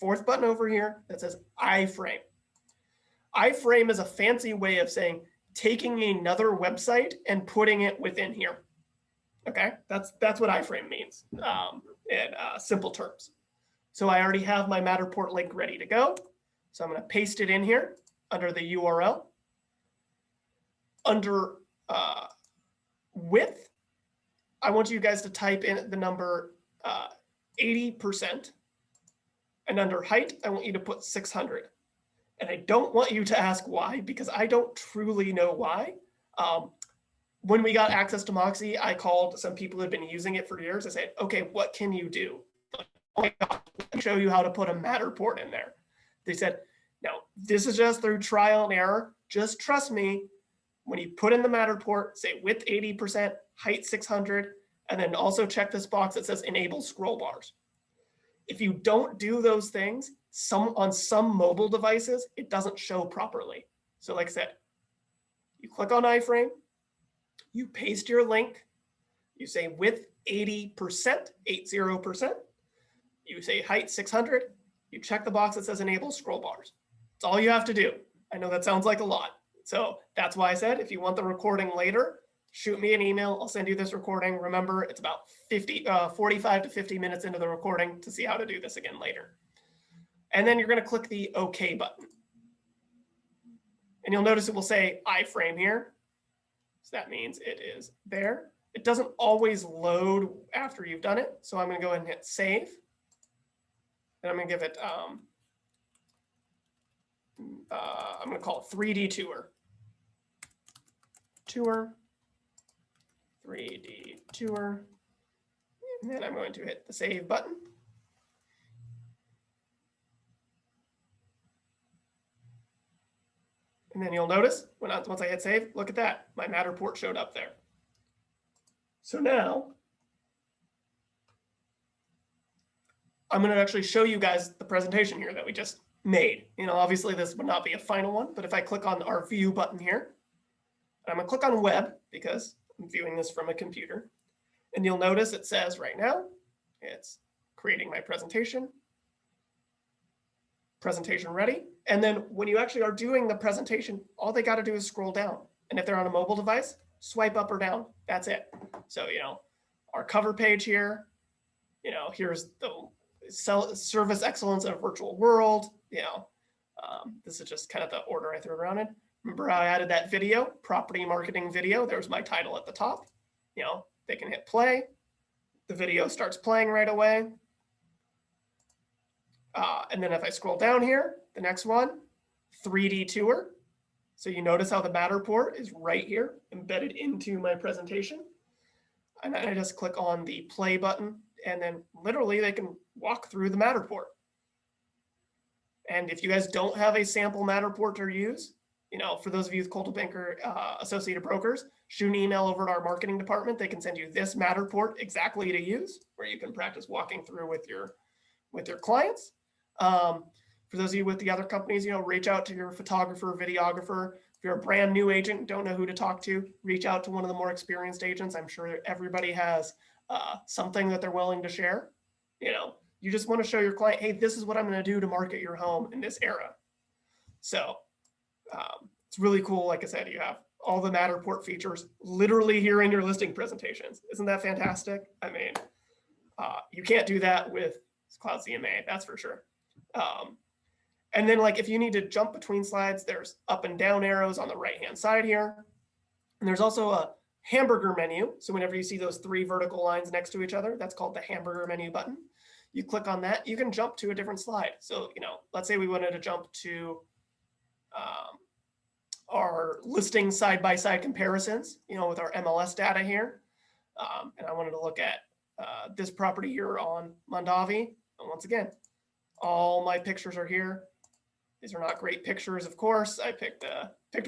fourth button over here that says iframe. Iframe is a fancy way of saying taking another website and putting it within here. Okay, that's what iframe means in simple terms. So I already have my Matterport link ready to go. So I'm going to paste it in here under the URL. Under width, I want you guys to type in the number 80%. And under height, I want you to put 600. And I don't want you to ask why, because I don't truly know why. When we got access to Moxi, I called some people who had been using it for years. I said, okay, what can you do? Like, oh my God, let me show you how to put a Matterport in there. They said, no, this is just through trial and error. Just trust me. When you put in the Matterport, say width 80%, height 600, and then also check this box that says enable scroll bars. If you don't do those things, on some mobile devices, it doesn't show properly. So like I said, you click on iframe, you paste your link, you say width 80%, 80%, you say height 600, you check the box that says enable scroll bars. That's all you have to do. I know that sounds like a lot. So that's why I said, if you want the recording later, shoot me an email. I'll send you this recording. Remember, it's about 45 to 50 minutes into the recording to see how to do this again later. And then you're going to click the OK button. And you'll notice it will say iframe here. So that means it is there. It doesn't always load after you've done it. So I'm going to go ahead and hit save. And I'm going to give it, I'm going to call it 3D Tour. 3D Tour. And then I'm going to hit the save button. And then you'll notice once I hit save, look at that. My Matterport showed up there. So now I'm going to actually show you guys the presentation here that we just made. You know, obviously this would not be a final one, but if I click on our view button here, I'm going to click on web because I'm viewing this from a computer. And you'll notice it says right now, it's creating my presentation ready. And then when you actually are doing the presentation, all they got to do is scroll down. And if they're on a mobile device, swipe up or down. That's it. So, you know, our cover page here, you know, here's the service excellence in a virtual world. You know, this is just kind of the order I threw around in. Remember I added that video, property marketing video. There's my title at the top. You know, they can hit play. The video starts playing right away. And then if I scroll down here, the next one, 3D Tour. So you notice how the Matterport is right here, embedded into my presentation. And then I just click on the play button, and then literally they can walk through the Matterport. And if you guys don't have a sample Matterport to use, you know, for those of you with Coldwell Banker Associated Brokers, shoot an email over to our marketing department. They can send you this Matterport exactly to use, where you can practice walking through with your clients. For those of you with the other companies, you know, reach out to your photographer, videographer. If you're a brand new agent, don't know who to talk to, reach out to one of the more experienced agents. I'm sure everybody has something that they're willing to share. You know, you just want to show your client, hey, this is what I'm going to do to market your home in this era. So it's really cool. Like I said, you have all the Matterport features literally here in your listing presentations. Isn't that fantastic? I mean, you can't do that with Cloud CMA, that's for sure. And then like if you need to jump between slides, there's up and down arrows on the right-hand side here. And there's also a hamburger menu. So whenever you see those 3 vertical lines next to each other, that's called the hamburger menu button. You click on that, you can jump to a different slide. So, you know, let's say we wanted to jump to our listing side-by-side comparisons, you know, with our MLS data here. And I wanted to look at this property here on Mondavi. And once again, all my pictures are here. These are not great pictures, of course. I picked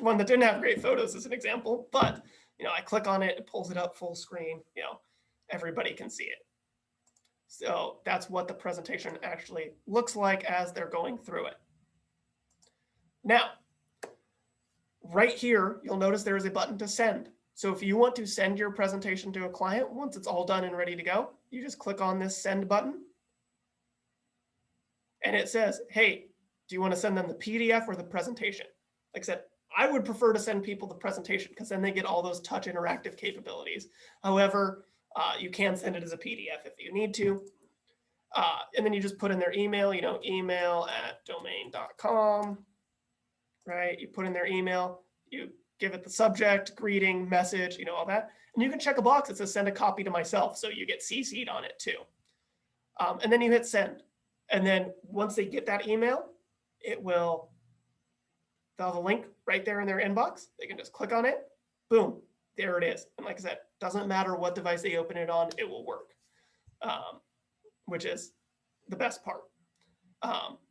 one that didn't have great photos as an example, but you know, I click on it, it pulls it up full screen. You know, everybody can see it. So that's what the presentation actually looks like as they're going through it. Now, right here, you'll notice there is a button to send. So if you want to send your presentation to a client, once it's all done and ready to go, you just click on this send button. And it says, hey, do you want to send them the PDF or the presentation? Like I said, I would prefer to send people the presentation because then they get all those touch interactive capabilities. However, you can send it as a PDF if you need to. And then you just put in their email, you know, email@domain.com, right? You put in their email, you give it the subject, greeting, message, you know, all that. And you can check a box that says send a copy to myself, so you get CC'd on it too. And then you hit send. And then once they get that email, they'll have a link right there in their inbox. They can just click on it, boom, there it is. And like I said, doesn't matter what device they open it on, it will work, which is the best part.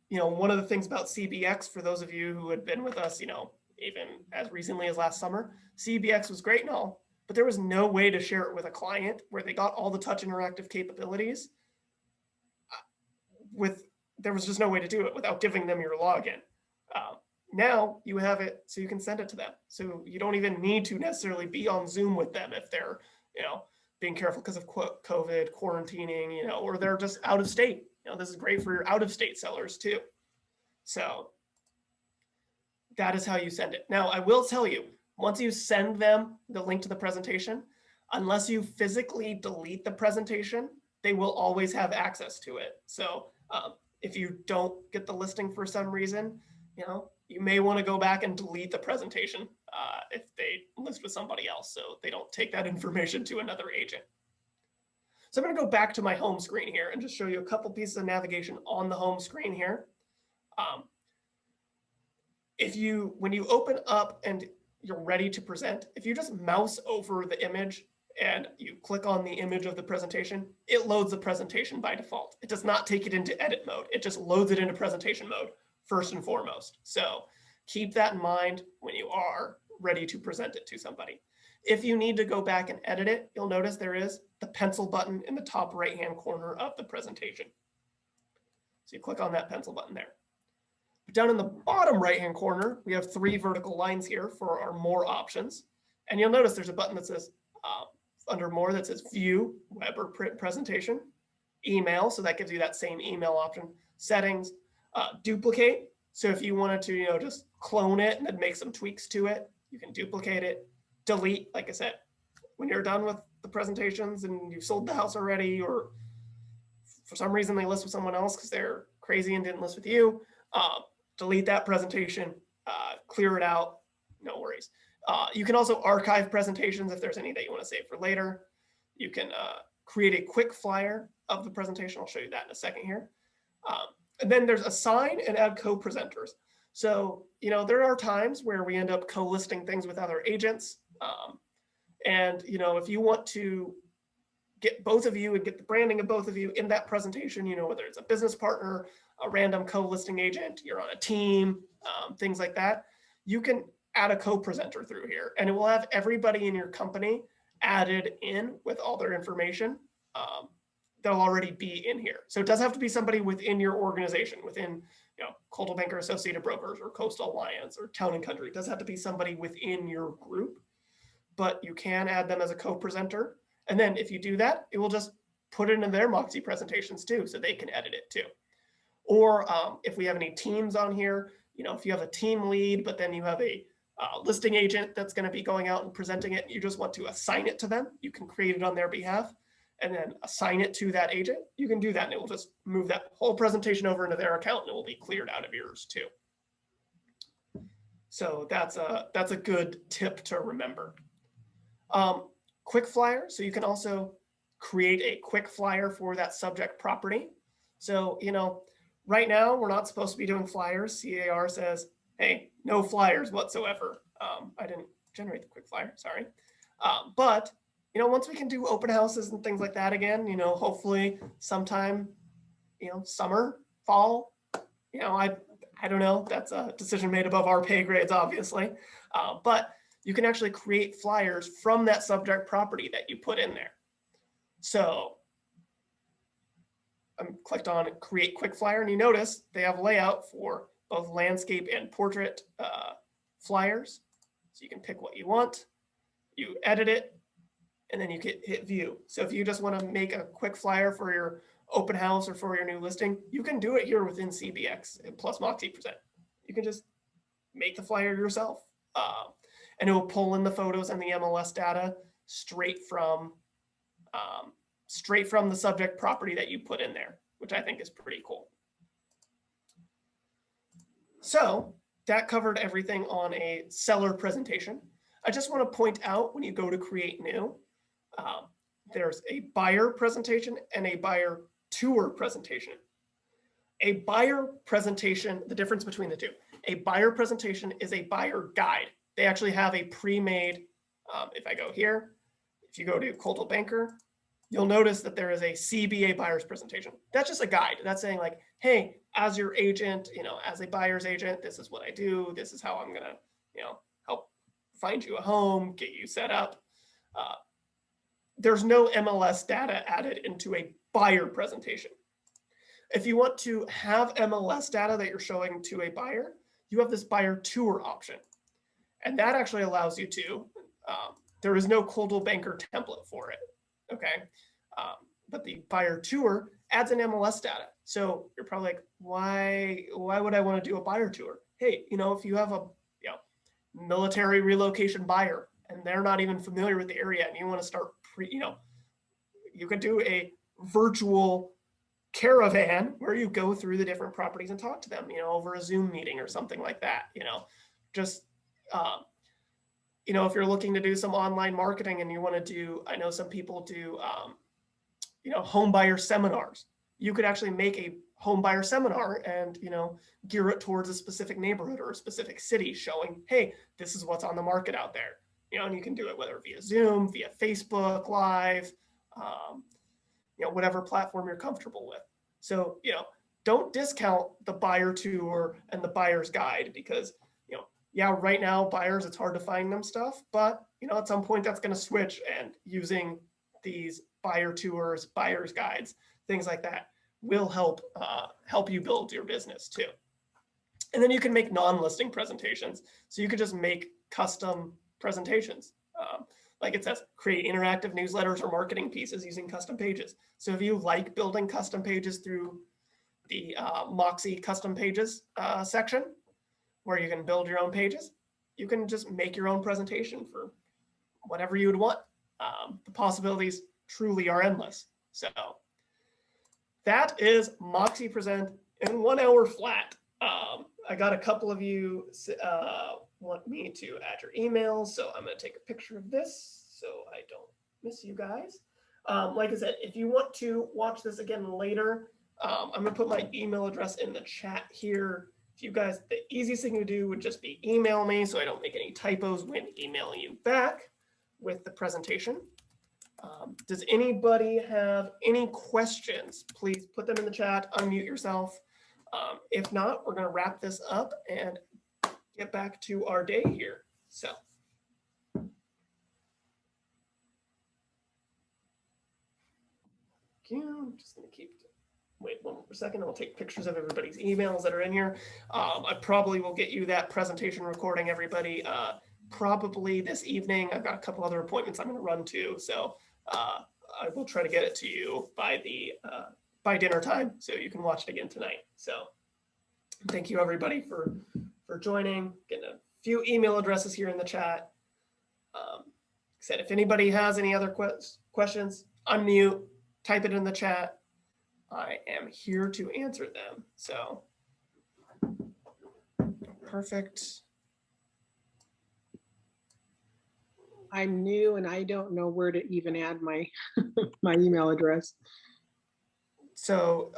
You know, one of the things about CBX, for those of you who had been with us, you know, even as recently as last summer, CBX was great and all, but there was no way to share it with a client where they got all the touch interactive capabilities. There was just no way to do it without giving them your login. Now you have it, so you can send it to them. So you don't even need to necessarily be on Zoom with them if they're, you know, being careful because of COVID, quarantining, you know, or they're just out of state. You know, this is great for your out of state sellers too. So that is how you send it. Now, I will tell you, once you send them the link to the presentation, unless you physically delete the presentation, they will always have access to it. So if you don't get the listing for some reason, you know, you may want to go back and delete the presentation if they list with somebody else, so they don't take that information to another agent. So I'm going to go back to my home screen here and just show you a couple pieces of navigation on the home screen here. When you open up and you're ready to present, if you just mouse over the image and you click on the image of the presentation, it loads the presentation by default. It does not take it into edit mode. It just loads it into presentation mode first and foremost. So keep that in mind when you are ready to present it to somebody. If you need to go back and edit it, you'll notice there is the pencil button in the top right-hand corner of the presentation. So you click on that pencil button there. Down in the bottom right-hand corner, we have 3 vertical lines here for our more options. And you'll notice there's a button that says, under more, that says view, web or print presentation, email. So that gives you that same email option, settings, duplicate. So if you wanted to, you know, just clone it and then make some tweaks to it, you can duplicate it. Delete, like I said, when you're done with the presentations and you've sold the house already, or for some reason they list with someone else because they're crazy and didn't list with you, delete that presentation, clear it out, no worries. You can also archive presentations if there's any that you want to save for later. You can create a quick flyer of the presentation. I'll show you that in a second here. And then there's assign and add co-presenters. So, you know, there are times where we end up co-listing things with other agents. And, you know, if you want to get both of you and get the branding of both of you in that presentation, you know, whether it's a business partner, a random co-listing agent, you're on a team, things like that, you can add a co-presenter through here, and it will have everybody in your company added in with all their information. That'll already be in here. So it does have to be somebody within your organization, within, you know, Coldwell Banker Associated Brokers or Coastal Alliance or Town and Country. It does have to be somebody within your group, but you can add them as a co-presenter. And then if you do that, it will just put it into their Moxi presentations too, so they can edit it too. Or if we have any teams on here, you know, if you have a team lead, but then you have a listing agent that's going to be going out and presenting it, you just want to assign it to them, you can create it on their behalf and then assign it to that agent. You can do that and it will just move that whole presentation over into their account and it will be cleared out of yours too. So that's a good tip to remember. Quick flyer. So you can also create a quick flyer for that subject property. So, you know, right now we're not supposed to be doing flyers. CAR says, hey, no flyers whatsoever. I didn't generate the quick flyer, sorry. But, you know, once we can do open houses and things like that again, you know, hopefully sometime, you know, summer, fall, you know, I don't know, that's a decision made above our pay grades, obviously. But you can actually create flyers from that subject property that you put in there. So I'm clicked on create quick flyer and you notice they have layout for both landscape and portrait flyers. So you can pick what you want, you edit it, and then you can hit view. So if you just want to make a quick flyer for your open house or for your new listing, you can do it here within CBX plus Moxi Present. You can just make the flyer yourself. And it will pull in the photos and the MLS data straight from the subject property that you put in there, which I think is pretty cool. So that covered everything on a seller presentation. I just want to point out when you go to create new, there's a buyer presentation and a buyer tour presentation. A buyer presentation, the difference between the two, a buyer presentation is a buyer guide. They actually have a pre-made, if I go here, if you go to Coldwell Banker, you'll notice that there is a CBA buyer's presentation. That's just a guide. That's saying like, hey, as your agent, as a buyer's agent, this is what I do. This is how I'm gonna, help find you a home, get you set up. There's no MLS data added into a buyer presentation. If you want to have MLS data that you're showing to a buyer, you have this buyer tour option. And that actually allows you to, there is no Coldwell Banker template for it, okay? But the buyer tour adds an MLS data. So you're probably like, why would I want to do a buyer tour? Hey, if you have a military relocation buyer and they're not even familiar with the area and you want to start you could do a virtual caravan where you go through the different properties and talk to them, over a Zoom meeting or something like that, just, if you're looking to do some online marketing and you want to do, I know some people do, home buyer seminars. You could actually make a home buyer seminar and, gear it towards a specific neighborhood or a specific city showing, hey, this is what's on the market out there. And you can do it whether via Zoom, via Facebook Live, whatever platform you're comfortable with. So, don't discount the buyer tour and the buyer's guide because, right now buyers, it's hard to find them stuff, but, at some point that's going to switch and using these buyer tours, buyer's guides, things like that will help you build your business too. And then you can make non-listing presentations. So you could just make custom presentations. Like it says, create interactive newsletters or marketing pieces using custom pages. So if you like building custom pages through the Moxi custom pages section, where you can build your own pages, you can just make your own presentation for whatever you would want. The possibilities truly are endless. So that is Moxi Present in 1 hour flat. I got a couple of you want me to add your emails, so I'm going to take a picture of this so I don't miss you guys. Like I said, if you want to watch this again later, I'm going to put my email address in the chat here. If you guys, the easiest thing to do would just be email me so I don't make any typos when emailing you back with the presentation. Does anybody have any questions? Please put them in the chat, unmute yourself. If not, we're going to wrap this up and get back to our day here. So. I'm just going to wait one more second. I'll take pictures of everybody's emails that are in here. I probably will get you that presentation recording, everybody, probably this evening. I've got a couple other appointments I'm going to run to. So I will try to get it to you by dinner time so you can watch it again tonight. So thank you everybody for joining. Getting a few email addresses here in the chat. Like I said, if anybody has any other questions, unmute, type it in the chat. I am here to answer them. So perfect. I'm new and I don't know where to even add my my email address. So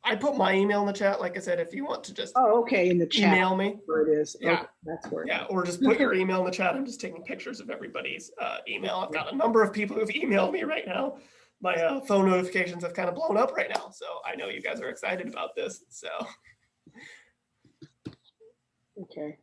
I put my email in the chat. Like I said, if you want to just in the chat. Email me. Where it is. Yeah. Okay, that's where. Yeah, or just put your email in the chat. I'm just taking pictures of everybody's email. I've got a number of people who've emailed me right now. My phone notifications have kind of blown up right now. So I know you guys are excited about this. So. Okay.